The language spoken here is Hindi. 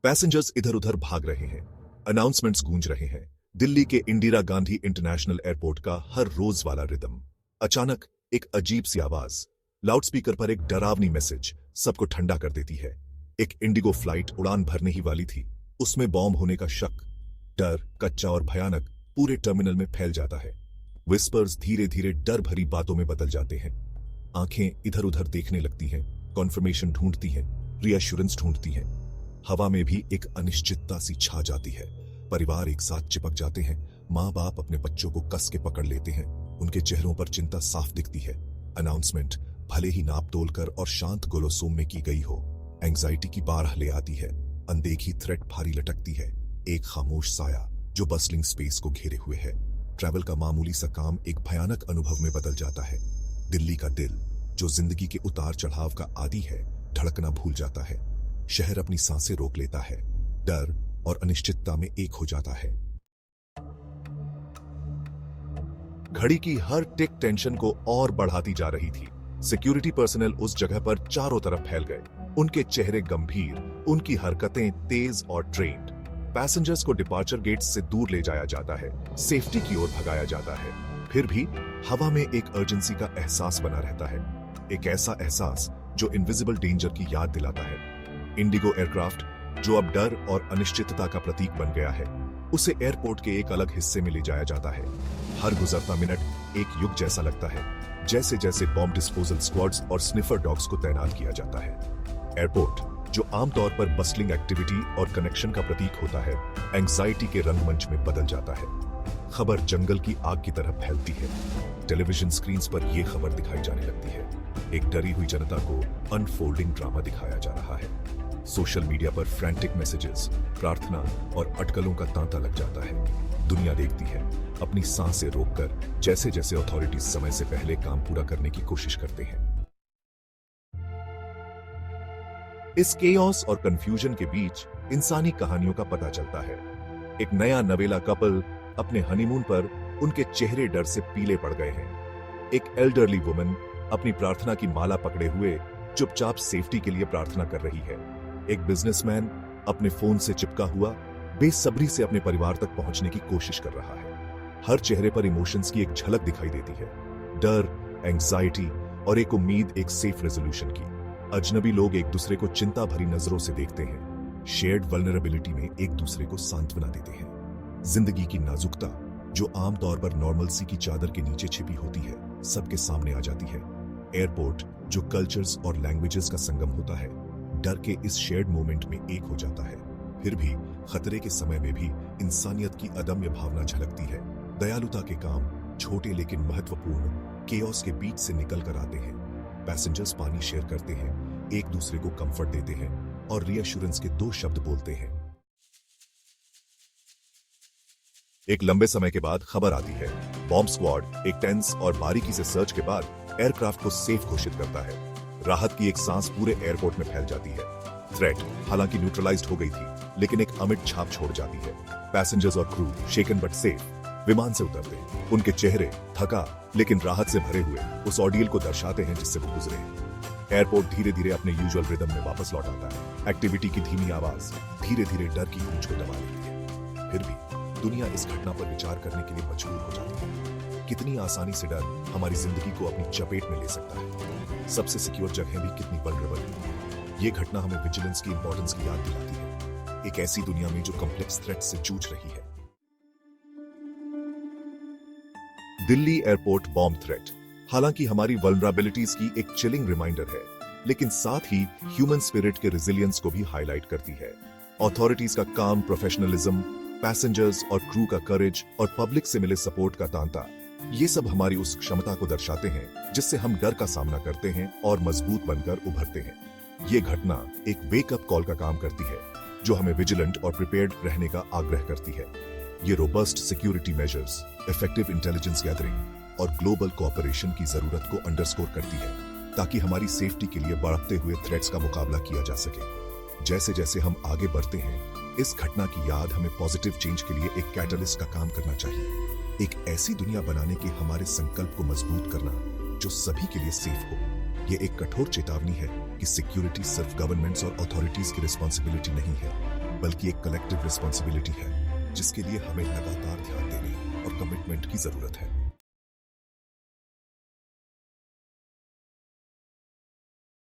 पैसेंजर्स इधर उधर भाग रहे हैं, अनाउंसमेंट्स गूंज रहे हैं। दिल्ली के इंदिरा गांधी इंटरनेशनल एयरपोर्ट का हर रोज वाला रिदम। अचानक एक अजीब सी आवाज, लाउडस्पीकर पर एक डरावनी मैसेज सबको ठंडा कर देती है। एक इंडिगो फ्लाइट उड़ान भरने ही वाली थी, उसमें बॉम्ब होने का शक। डर कच्चा और भयानक पूरे टर्मिनल में फैल जाता है। विस्पर्स धीरे धीरे डर भरी बातों में बदल जाते हैं। आंखें इधर उधर देखने लगती हैं, कॉन्फर्मेशन ढूंढती हैं, रीअश्योरेंस ढूंढती हैं। हवा में भी एक अनिश्चितता सी छा जाती है। परिवार एक साथ चिपक जाते हैं, माँ बाप अपने बच्चों को कस के पकड़ लेते हैं, उनके चेहरों पर चिंता साफ दिखती है। अनाउंसमेंट भले ही नाप तोल कर और शांत गोलोसोम में की गई हो, एंग्जाइटी की बारह ले आती है। अनदेखी थ्रेट भारी लटकती है, एक खामोश साया जो बस्लिंग स्पेस को घेरे हुए है। ट्रैवल का मामूली सा काम एक भयानक अनुभव में बदल जाता है। दिल्ली का दिल जो जिंदगी के उतार चढ़ाव का आदी है, धड़कना भूल जाता है। शहर अपनी सांसें रोक लेता है, डर और अनिश्चितता में एक हो जाता है। घड़ी की हर टिक टेंशन को और बढ़ाती जा रही थी। सिक्योरिटी पर्सनल उस जगह पर चारों तरफ फैल गए, उनके चेहरे गंभीर, उनकी हरकतें तेज और ट्रेन्ड। पैसेंजर्स को डिपार्चर गेट्स से दूर ले जाया जाता है, सेफ्टी की ओर भगाया जाता है। फिर भी हवा में एक अर्जेंसी का एहसास बना रहता है, एक ऐसा एहसास जो इनविजिबल डेंजर की याद दिलाता है। इंडिगो एयरक्राफ्ट जो अब डर और अनिश्चितता का प्रतीक बन गया है, उसे एयरपोर्ट के एक अलग हिस्से में ले जाया जाता है। हर गुजरता मिनट एक युग जैसा लगता है, जैसे जैसे बॉम्ब डिस्पोजल स्क्वाड्स और स्निफर डॉग्स को तैनात किया जाता है। एयरपोर्ट जो आमतौर पर बस्लिंग एक्टिविटी और कनेक्शन का प्रतीक होता है, एंग्जाइटी के रंगमंच में बदल जाता है। खबर जंगल की आग की तरह फैलती है। टेलीविजन स्क्रीन्स पर यह खबर दिखाई जाने लगती है। एक डरी हुई जनता को अनफोल्डिंग ड्रामा दिखाया जा रहा है। सोशल मीडिया पर फ्रैंटिक मैसेजेस, प्रार्थना और अटकलों का तांता लग जाता है। दुनिया देखती है, अपनी सांसें रोककर, जैसे जैसे अथॉरिटीज समय से पहले काम पूरा करने की कोशिश करते हैं। इस केओस और कंफ्यूजन के बीच इंसानी कहानियों का पता चलता है। एक नया नवेला कपल अपने हनीमून पर, उनके चेहरे डर से पीले पड़ गए हैं। एक एल्डरली वुमन अपनी प्रार्थना की माला पकड़े हुए चुपचाप सेफ्टी के लिए प्रार्थना कर रही है। एक बिजनेसमैन अपने फोन से चिपका हुआ बेसब्री से अपने परिवार तक पहुंचने की कोशिश कर रहा है। हर चेहरे पर इमोशंस की एक झलक दिखाई देती है, डर, एंग्जाइटी और एक उम्मीद एक सेफ रेजोल्यूशन की। अजनबी लोग एक दूसरे को चिंता भरी नजरों से देखते हैं, शेयर्ड वल्नरेबिलिटी में एक दूसरे को सांत्वना देते हैं। जिंदगी की नाजुकता जो आमतौर पर नॉर्मलसी की चादर के नीचे छिपी होती है, सबके सामने आ जाती है। एयरपोर्ट जो कल्चर्स और लैंग्वेजेस का संगम होता है, डर के इस शेयर्ड मोमेंट में एक हो जाता है। फिर भी खतरे के समय में भी इंसानियत की अदम्य भावना झलकती है। दयालुता के काम छोटे लेकिन महत्वपूर्ण केओस के बीच से निकल कर आते हैं। पैसेंजर्स पानी शेयर करते हैं, एक दूसरे को कंफर्ट देते हैं और रीअश्योरेंस के दो शब्द बोलते हैं। एक लंबे समय के बाद खबर आती है। बॉम्ब स्क्वाड एक टेंस और बारीकी से सर्च के बाद एयरक्राफ्ट को सेफ घोषित करता है। राहत की एक सांस पूरे एयरपोर्ट में फैल जाती है। थ्रेट हालांकि न्यूट्रलाइज्ड हो गई थी, लेकिन एक अमिट छाप छोड़ जाती है। पैसेंजर्स और क्रू शेकन बट सेफ विमान से उतरते हैं। उनके चेहरे थका लेकिन राहत से भरे हुए उस ऑर्डियल को दर्शाते हैं जिससे वो गुजरे। एयरपोर्ट धीरे धीरे अपने यूजुअल रिदम में वापस लौट आता है। एक्टिविटी की धीमी आवाज धीरे धीरे डर की गूंज को दबा देती है। फिर भी दुनिया इस घटना पर विचार करने के लिए मजबूर हो जाती है। कितनी आसानी से डर हमारी जिंदगी को अपनी चपेट में ले सकता है। सबसे सिक्योर जगह भी कितनी वल्नरेबल है। ये घटना हमें विजिलेंस की इंपॉर्टेंस की याद दिलाती है, एक ऐसी दुनिया में जो कॉम्प्लेक्स थ्रेट से जूझ रही है। दिल्ली एयरपोर्ट बॉम्ब थ्रेट हालांकि हमारी वल्नरेबिलिटीज की एक चिलिंग रिमाइंडर है, लेकिन साथ ही ह्यूमन स्पिरिट के रेजिलियंस को भी हाईलाइट करती है। अथॉरिटीज का काम, प्रोफेशनलिज्म, पैसेंजर्स और क्रू का करेज और पब्लिक से मिले सपोर्ट का तांता, ये सब हमारी उस क्षमता को दर्शाते हैं जिससे हम डर का सामना करते हैं और मजबूत बनकर उभरते हैं। ये घटना एक वेकअप कॉल का काम करती है, जो हमें विजिलेंट और प्रिपेयर्ड रहने का आग्रह करती है। ये robust security measures, effective intelligence gathering और ग्लोबल कोऑपरेशन की जरूरत को अंडरस्कोर करती है, ताकि हमारी सेफ्टी के लिए बढ़ते हुए थ्रेट्स का मुकाबला किया जा सके। जैसे जैसे हम आगे बढ़ते हैं, इस घटना की याद हमें पॉजिटिव चेंज के लिए एक कैटलिस्ट का काम करना चाहिए। एक ऐसी दुनिया बनाने के हमारे संकल्प को मजबूत करना जो सभी के लिए सेफ हो। ये एक कठोर चेतावनी है कि सिक्योरिटी सिर्फ गवर्नमेंट्स और अथॉरिटीज की रिस्पॉन्सिबिलिटी नहीं है, बल्कि एक कलेक्टिव रिस्पॉन्सिबिलिटी है जिसके लिए हमें लगातार ध्यान देने और कमिटमेंट की जरूरत है।